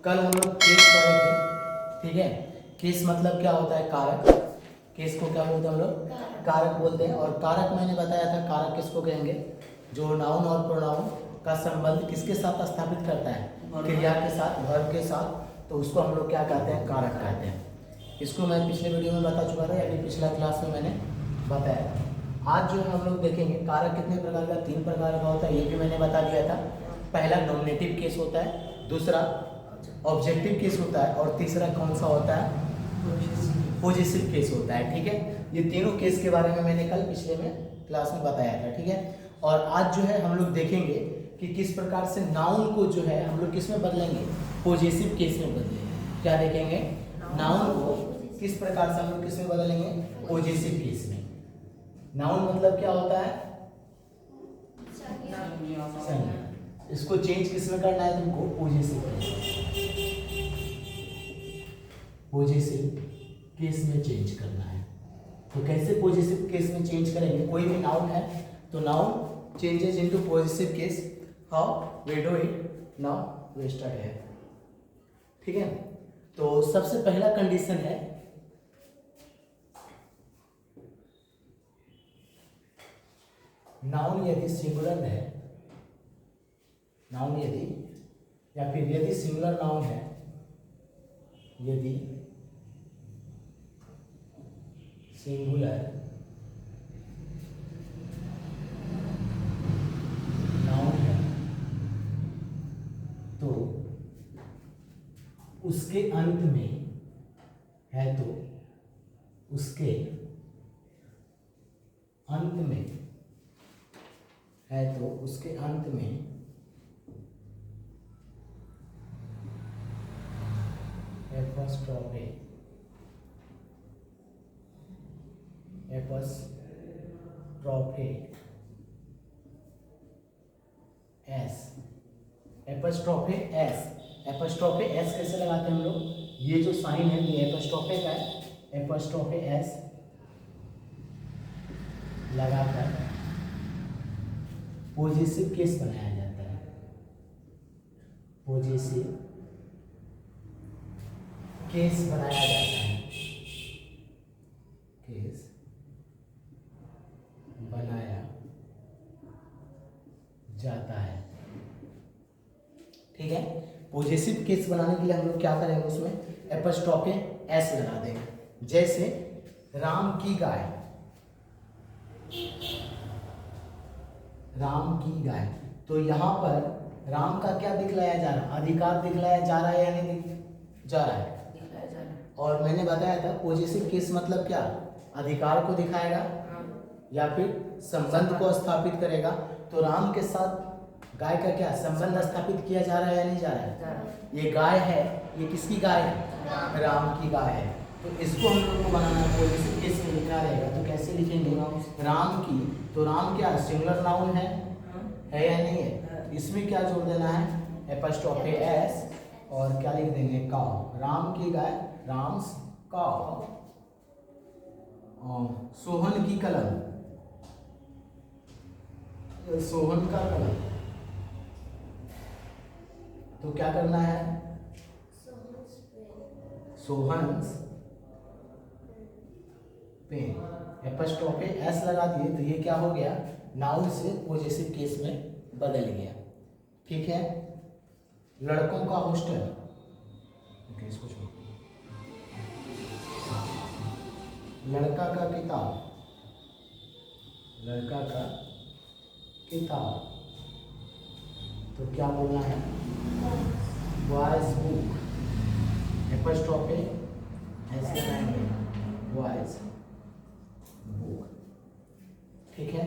कल हम लोग केस पढ़े थे, ठीक है। केस मतलब क्या होता है? कारक। केस को क्या बोलते हैं हम लोग? कारक बोलते हैं। और कारक मैंने बताया था, कारक किसको कहेंगे? जो नाउन और प्रोनाउन का संबंध किसके साथ स्थापित करता है? क्रिया के साथ, वर्ब के साथ, तो उसको हम लोग क्या कहते हैं? कारक कहते हैं। इसको मैं पिछले वीडियो में बता चुका था, यानी पिछला क्लास में मैंने बताया। आज जो है हम लोग देखेंगे कारक कितने प्रकार का, 3 प्रकार का होता है, ये भी मैंने बता दिया था। पहला नॉमिनेटिव केस होता है, दूसरा ऑब्जेक्टिव केस होता है, और तीसरा कौन सा होता है? पॉजिटिव केस होता है, ठीक है। ये तीनों केस के बारे में मैंने कल पिछले में क्लास में बताया था, ठीक है। और आज जो है हम लोग देखेंगे कि किस प्रकार से नाउन को जो है हम लोग किस में बदलेंगे? पॉजिटिव केस में बदलेंगे। क्या देखेंगे? नाउन को किस प्रकार से हम लोग किस में बदलेंगे? पॉजिटिव केस में। नाउन मतलब क्या होता है? संज्ञा। इसको चेंज किस में करना है तुमको? Positive case. पॉजिटिव केस में चेंज करना है। तो कैसे पॉजिटिव केस में चेंज करेंगे? कोई भी नाउन है तो noun changes into positive case. How we do it? Now we start है, ठीक है। तो सबसे पहला कंडीशन है नाउन यदि सिंगुलर है, नाउन यदि, या फिर यदि सिंगुलर नाउन है, यदि सिंगुलर नाउन है तो उसके अंत में है, तो उसके अंत में है, तो उसके अंत में एपॉस्ट्रोफे एस, एपॉस्ट्रोफे एस। एपॉस्ट्रोफे एस कैसे लगाते हैं हम लोग? ये जो साइन है ये एपॉस्ट्रोफे का है, एपॉस्ट्रोफे एस लगाकर पॉजिटिव केस बनाया जाता है। पॉजिटिव केस बनाया जाता है, केस बनाया जाता है, ठीक है। पॉजिटिव केस बनाने के लिए हम लोग क्या करेंगे? उसमें एपॉस्ट्रोफे एस लगा देंगे। जैसे राम की गाय, राम की गाय, तो यहाँ पर राम का क्या दिखलाया जा रहा है? अधिकार दिखलाया जा रहा है या नहीं जा रहा है? और मैंने बताया था पॉजिटिव केस मतलब क्या? अधिकार को दिखाएगा या फिर संबंध को स्थापित करेगा। तो राम के साथ गाय का क्या संबंध स्थापित किया जा रहा है या नहीं जा रहा है? ये गाय है, ये किसकी गाय है? राम की गाय है। तो इसको हम लोग को बनाना है, पॉजिटिव केस में लिखना रहेगा। तो कैसे लिखेंगे? राम की, तो राम क्या सिंगुलर नाउन है या नहीं है? इसमें क्या जोड़ देना है? एपॉस्ट्रोफे एस, और क्या लिख देंगे? काउ। राम की गाय, राम्स काउ। सोहन की कलम, सोहन का कलम। तो क्या करना है? सोहन्स पेन। एपॉस्ट्रोफे एस लगा दिए तो ये क्या हो गया? नाउन से पॉजिटिव केस में बदल गया, ठीक है। लड़कों का हॉस्टल, इसको छोड़, लड़का का किताब, लड़का का किताब, तो क्या बोलना है? Boys book. एपॉस्ट्रोफे ऐसे रहेंगे, बॉयज बुक, ठीक है।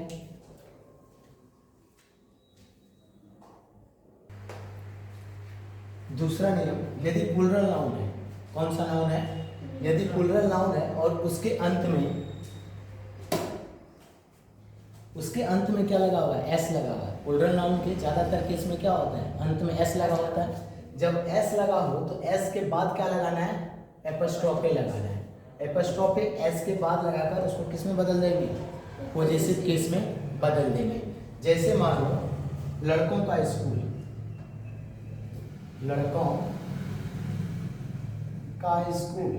दूसरा नियम, यदि प्लूरल नाउन है, कौन सा नाउन है? यदि प्लूरल नाउन है और उसके अंत में क्या लगा हुआ है? एस लगा हुआ है। प्लूरल नाउन के ज्यादातर केस में क्या होता है? अंत में एस लगा होता है। जब एस लगा हो तो एस के बाद क्या लगाना है? एपॉस्ट्रोफे लगाना है। एपॉस्ट्रोफे एस के बाद लगाकर उसको किस में बदल देंगे? पॉजिटिव केस में बदल देंगे। जैसे मान लो लड़कों का स्कूल, लड़कों का स्कूल।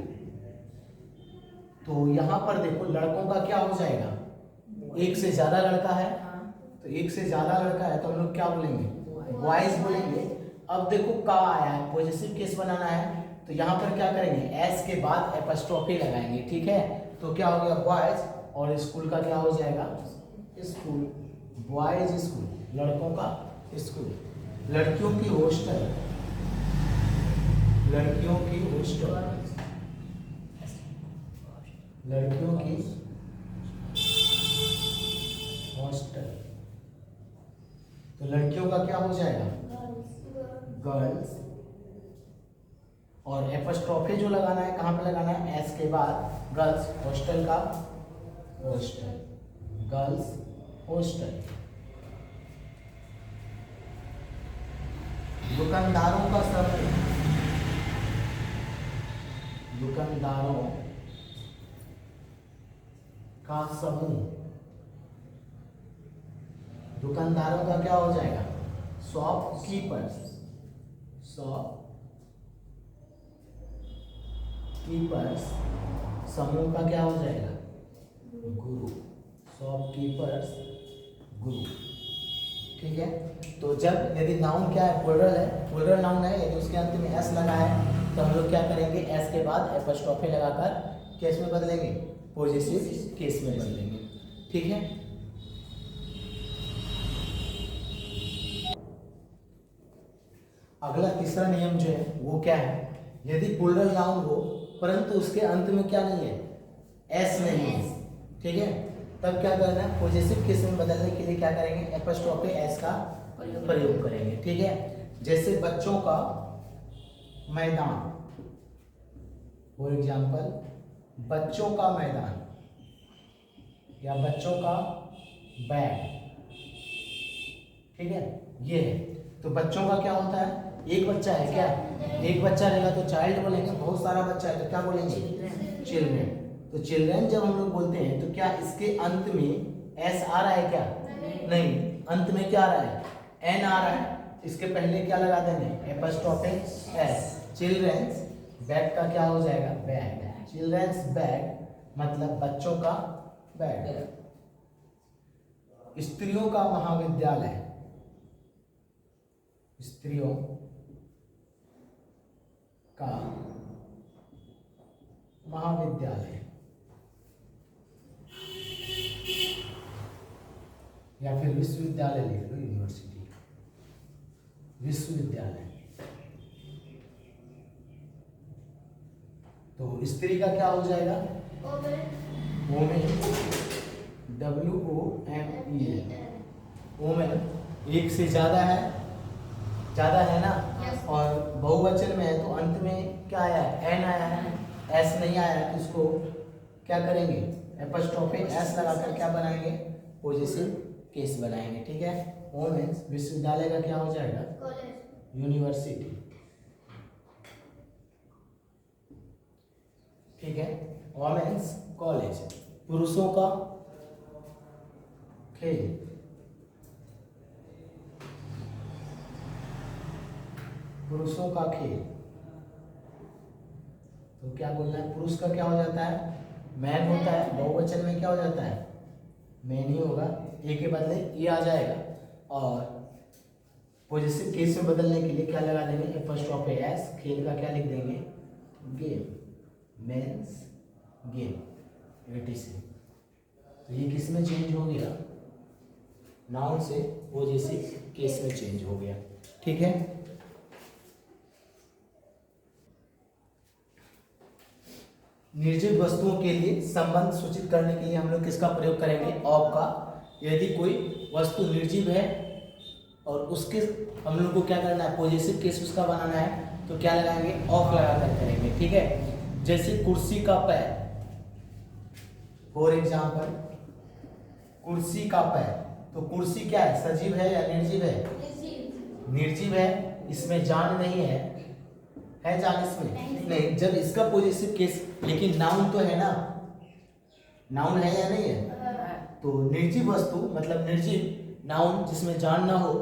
तो यहाँ पर देखो लड़कों का क्या हो जाएगा, एक से ज्यादा लड़का है, तो एक से ज्यादा लड़का है तो हम लोग क्या बोलेंगे, बॉयज बोलेंगे। अब देखो का आया है, पॉजिटिव केस बनाना है, तो यहाँ पर क्या करेंगे, एस के बाद एपस्ट्रॉफी लगाएंगे, ठीक है। तो क्या हो गया बॉयज, और स्कूल का क्या हो जाएगा, स्कूल, बॉयज स्कूल, लड़कों का स्कूल। लड़कियों की हॉस्टल, लड़कियों की हॉस्टल, लड़कियों की हॉस्टल। तो लड़कियों का क्या हो जाएगा, गर्ल्स, और एपस्ट्रॉफी जो लगाना है कहाँ पे लगाना है, एस के बाद, गर्ल्स, हॉस्टल का हॉस्टल, गर्ल्स हॉस्टल। दुकानदारों का समूह, दुकानदारों का समूह, दुकानदारों का क्या हो जाएगा, शॉपकीपर्स, शॉपकीपर्स। समूह का क्या हो जाएगा, गुरु, शॉपकीपर्स गुरु, ठीक है। तो जब यदि नाउन क्या है, प्लूरल है, प्लूरल नाउन है, यदि उसके अंत में एस लगा है तो हम लोग क्या करेंगे, एस के बाद एपस्ट्रॉफी लगाकर केस में बदलेंगे, पॉजिटिव केस में बदलेंगे, ठीक है। अगला तीसरा नियम जो है वो क्या है, यदि प्लूरल नाउन हो परंतु उसके अंत में क्या नहीं है, एस नहीं है, ठीक है, तब क्या करना है, पॉजिटिव केस में बदलने के लिए क्या करेंगे, एपस्ट्रॉफी एस का प्रयोग करेंगे, ठीक है। जैसे बच्चों का मैदान, फॉर एग्जाम्पल बच्चों का मैदान, या बच्चों का बैग, ठीक है, ये है। तो बच्चों का क्या होता है, एक बच्चा है क्या, एक बच्चा रहेगा तो चाइल्ड बोलेंगे, बहुत सारा बच्चा है तो क्या बोलेंगे, चिल्ड्रेन। तो चिल्ड्रेन जब हम लोग बोलते हैं तो क्या इसके अंत में एस आ रहा है क्या, नहीं, अंत में क्या आ रहा है, एन आ रहा है, इसके पहले क्या लगा देंगे, एपस्ट्रॉफी एस। चिल्ड्रेन्स बैग का क्या हो जाएगा, बैग, चिल्ड्रेन्स बैग मतलब बच्चों का बैग। स्त्रियों का महाविद्यालय, स्त्रियों का महाविद्यालय, या फिर विश्वविद्यालय लिख लो, यूनिवर्सिटी, विश्वविद्यालय। तो स्त्री का क्या हो जाएगा, वोमेन, WOMEN, वोमेन। एक से ज्यादा है ना, और बहुवचन में है तो अंत में क्या आया है, एन आया है, एस नहीं आया है, तो इसको क्या करेंगे, एपस्ट्रॉफी एस लगाकर क्या बनाएंगे, पॉजिटिव केस बनाएंगे, ठीक है। वोमेन्स, विश्वविद्यालय का क्या हो जाएगा, यूनिवर्सिटी, ठीक है। वोमेन्स कॉलेज, पुरुषों का खेल, पुरुषों का खेल। तो क्या बोलना है, पुरुष का क्या हो जाता है, मैन होता है, बहुवचन में क्या हो जाता है, मैन ही होगा, ए के बदले ये आ जाएगा, और पॉजिटिव केस में बदलने के लिए क्या लगा देंगे, एपस्ट्रॉफी एस। खेल का क्या लिख देंगे, गेम, मेंस गेम, etc। तो ये किस में चेंज हो गया, नाउन से पॉजिटिव केस में चेंज हो गया, ठीक है। निर्जीव वस्तुओं के लिए संबंध सूचित करने के लिए हम लोग किसका प्रयोग करेंगे, ऑफ का। यदि कोई वस्तु निर्जीव है और उसके हम लोग को क्या करना है, पॉजिटिव केस उसका बनाना है, तो क्या लगाएंगे, ऑफ लगाकर करेंगे, ठीक है। जैसे कुर्सी का पैर, फॉर एग्जाम्पल कुर्सी का पैर, तो कुर्सी क्या है, सजीव है या निर्जीव है, निर्जीव है, इसमें जान नहीं है जान इसमें नहीं। जब इसका पॉजिटिव केस, लेकिन नाउन तो है ना, नाउन है या नहीं है, तो निर्जीव वस्तु मतलब निर्जीव नाउन जिसमें जान ना हो,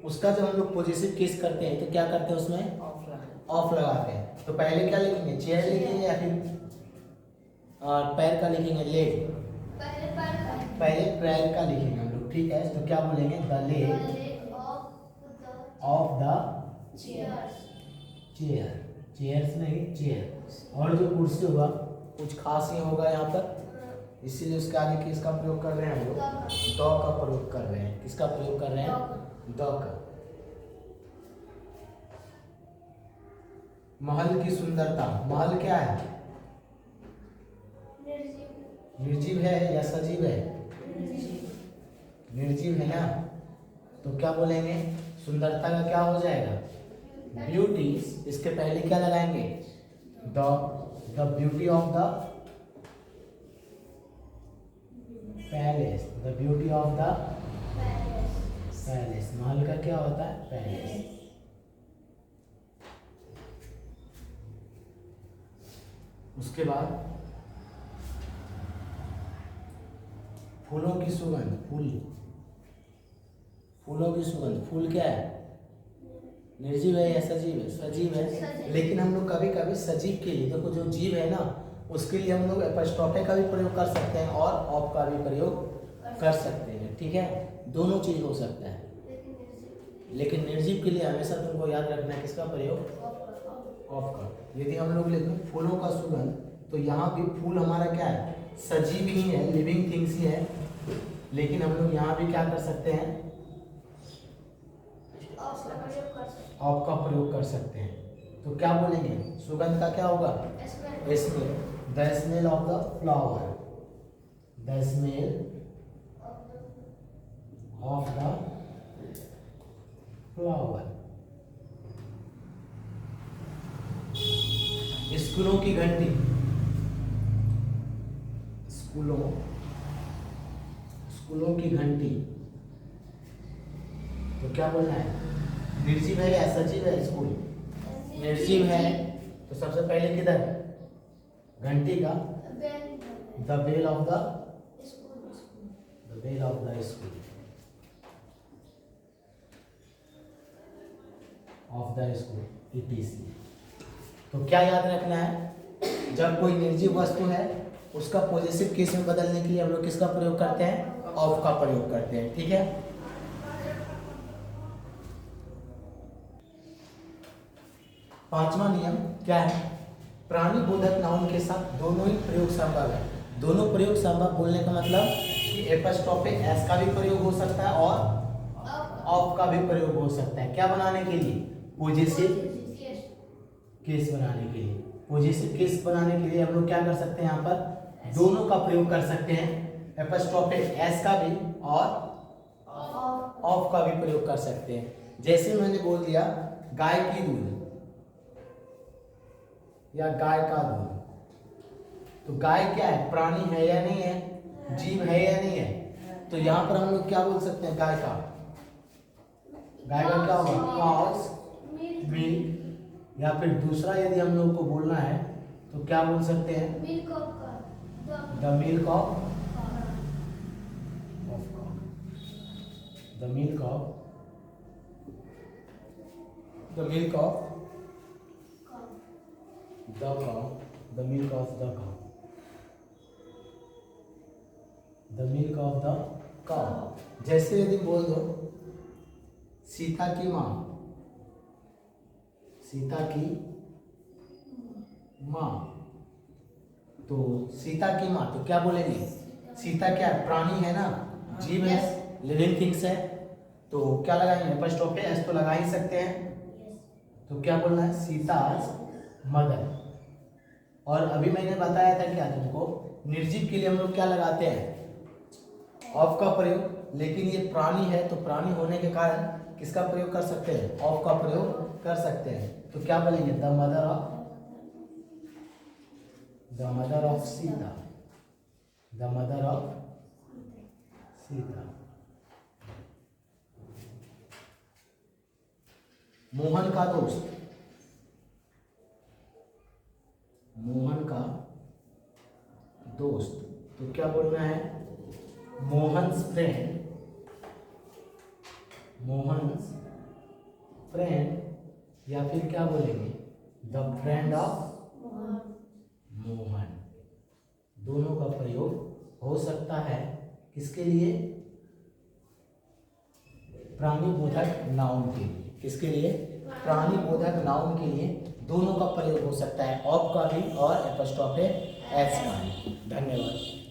उसका जब हम लोग पॉजिटिव केस करते हैं तो क्या करते हैं, उसमें ऑफ लगाते हैं। तो पहले क्या लिखेंगे, चेयर लिखेंगे या फिर पैर का लिखेंगे, लेग? पहले पैर का लिखेंगे हम लोग, ठीक है। तो क्या बोलेंगे, the leg of the chair, chairs नहीं चेयर। और जो कुर्सी होगा कुछ खास ही होगा यहाँ पर, इसीलिए उसके आगे किसका प्रयोग कर रहे हैं हम लोग, द का प्रयोग कर रहे हैं। किसका प्रयोग कर रहे हैं, द का। महल की सुंदरता, महल क्या है, निर्जीव है या सजीव है, निर्जीव है ना। तो क्या बोलेंगे, सुंदरता का क्या हो जाएगा, ब्यूटी। इसके पहले क्या लगाएंगे, the beauty of the palace, the beauty of the palace. महल का क्या होता है, पैलेस। उसके बाद फूलों की सुगंध, फूलों की सुगंध, फूल क्या है, निर्जीव है या सजीव है, सजीव है। लेकिन हम लोग कभी कभी सजीव के लिए, देखो जो जीव है ना उसके लिए हम लोग एपस्ट्रॉफे का भी प्रयोग कर सकते हैं और ऑफ का भी प्रयोग कर सकते हैं, ठीक है। दोनों चीज हो सकता है। लेकिन निर्जीव के लिए हमेशा तुमको याद रखना है किसका प्रयोग, ऑफ का। यदि हम लोग लिखें फूलों का सुगंध, तो यहाँ भी फूल हमारा क्या है, सजीव ही है, लिविंग थिंग्स ही है। लेकिन हम लोग यहाँ भी क्या कर सकते हैं, ऑफ का प्रयोग कर सकते हैं। तो क्या बोलेंगे, सुगंध का क्या होगा, smell, the smell of the flower, the smell of the flower. स्कूलों की घंटी, स्कूलों की घंटी। तो क्या बोलना है, निर्जीव है या सजीव है, स्कूल निर्जीव है। तो सबसे पहले किधर, घंटी का, the bell of the school of the school ETC। तो क्या याद रखना है, जब कोई निर्जीव वस्तु है उसका पॉजिटिव केस में बदलने के लिए हम लोग किसका प्रयोग करते हैं, ऑफ का प्रयोग करते हैं, ठीक है। पांचवा नियम क्या है, प्राणी बोधक नाउन के साथ दोनों ही प्रयोग संभव है। दोनों प्रयोग संभव बोलने का मतलब कि एपस्ट्रॉफिक एस का भी प्रयोग हो सकता है और ऑफ का भी प्रयोग हो सकता है। क्या बनाने के लिए, पॉजिटिव केस बनाने के लिए। पॉजिटिव केस बनाने के लिए हम लोग क्या कर सकते हैं, यहाँ पर दोनों का प्रयोग कर सकते हैं, एपस्ट्रॉफिक एस का भी और ऑफ का भी प्रयोग कर सकते हैं। जैसे मैंने बोल दिया गाय की दूध या गाय का दूध, तो गाय क्या है, प्राणी है या नहीं है, जीव है या नहीं है। तो यहाँ पर हम लोग क्या बोल सकते हैं, गाय का क्या होगा, काउस मिल्क। या फिर दूसरा यदि हम लोग को बोलना है तो क्या बोल सकते हैं, the milk of the milk of the milk of the cow, the milk of the cow, the milk of the cow. जैसे यदि बोल दो सीता की माँ, सीता की माँ, तो सीता की माँ, तो क्या बोलेंगे, सीता क्या है, प्राणी है ना, जीव है, लिविंग थिंग्स है। तो क्या लगाएंगे, एपस्ट्रोफी एस तो लगा ही सकते हैं। तो क्या बोलना है, सीताज मदर। और अभी मैंने बताया था क्या तुमको, निर्जीव के लिए हम लोग क्या लगाते हैं, ऑफ का प्रयोग। लेकिन ये प्राणी है तो प्राणी होने के कारण किसका प्रयोग कर सकते हैं, ऑफ का प्रयोग कर सकते हैं। तो क्या बोलेंगे, the mother of Sita, the mother of Sita. Mohan का दोस्त, मोहन का दोस्त, तो क्या बोलना है, मोहन्स फ्रेंड, मोहन्स फ्रेंड। या फिर क्या बोलेंगे, द फ्रेंड ऑफ मोहन। दोनों का प्रयोग हो सकता है किसके लिए? प्राणीबोधक नाउन के लिए। किसके लिए? प्राणीबोधक नाउन के लिए दोनों का प्रयोग हो सकता है, ऑफ का भी और एपोस्ट्रोफे एस का भी। धन्यवाद।